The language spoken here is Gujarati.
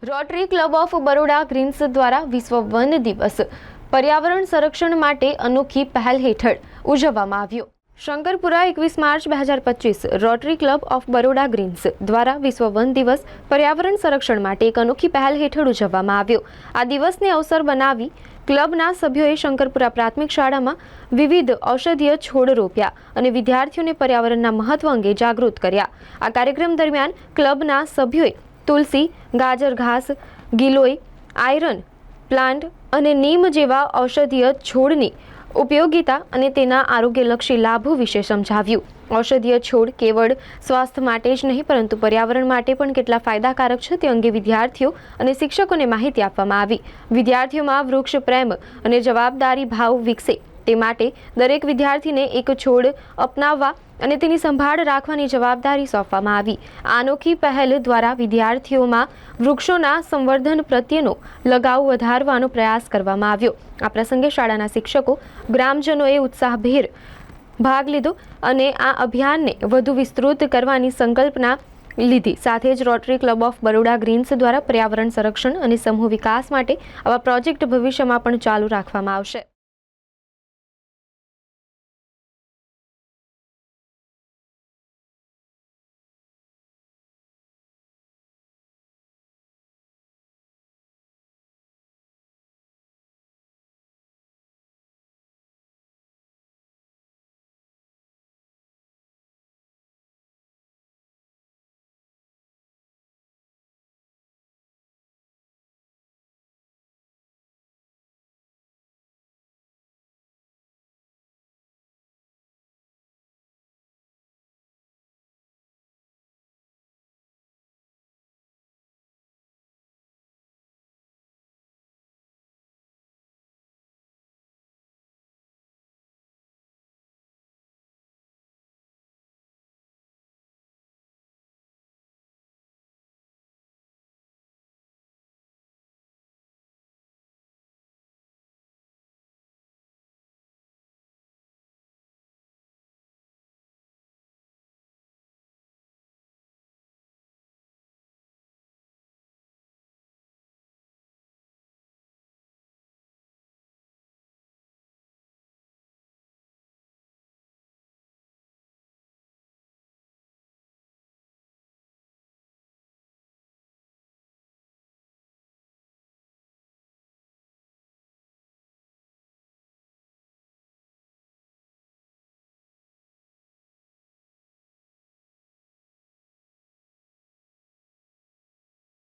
Rotary Club of Baroda Greens દ્વારા વિશ્વ વન દિવસ પર્યાવરણ સંરક્ષણ માટે અનોખી પહેલ હેઠળ ઉજવવામાં આવ્યો। Shankarpura 21 March 2025 Rotary Club of Baroda Greens દ્વારા વિશ્વ વન દિવસ પર્યાવરણ સંરક્ષણ માટે એક અનોખી પહેલ હેઠળ ઉજવવામાં આવ્યો। આ દિવસને અવસર બનાવી ક્લબના સભ્યોએ શંકરપુરા પ્રાથમિક શાળામાં વિવિધ ઔષધીય છોડ રોપ્યા અને વિદ્યાર્થીઓને પર્યાવરણના મહત્વ અંગે જાગૃત કર્યા। આ કાર્યક્રમ દરમિયાન ક્લબના સભ્યોએ तुलसी, गाजर घास, गिलोय, आयरन प्लांट અને નીમ જેવા ઔષધીય છોડની ઉપયોગિતા અને તેના આરોગ્યલક્ષી લાભો વિશે સમજાવ્યું। ઔષધીય છોડ કેવળ સ્વાસ્થ્ય માટે જ નહીં પરંતુ પર્યાવરણ માટે પણ કેટલા ફાયદાકારક છે તે અંગે વિદ્યાર્થીઓ અને શિક્ષકોને માહિતી આપવામાં આવી। વિદ્યાર્થીઓમાં વૃક્ષ પ્રેમ અને જવાબદારી ભાવ વિકસે તે માટે દરેક વિદ્યાર્થીને એક છોડ અપનાવવા અને તેની સંભાળ રાખવાની જવાબદારી સોંપવામાં આવી। આ અનોખી પહેલ દ્વારા વિદ્યાર્થીઓમાં વૃક્ષોના સંવર્ધન પ્રત્યેનો લગાવ વધારવાનો પ્રયાસ કરવામાં આવ્યો। આ પ્રસંગે શાળાના શિક્ષકો ગ્રામજનોએ ઉત્સાહભેર ભાગ લીધો અને આ અભિયાનને વધુ વિસ્તૃત કરવાની સંકલ્પના લીધી। સાથે જ Rotary Club of Baroda Greens દ્વારા પર્યાવરણ સંરક્ષણ અને સમૂહ વિકાસ માટે આવા પ્રોજેક્ટ ભવિષ્યમાં પણ ચાલુ રાખવામાં આવશે।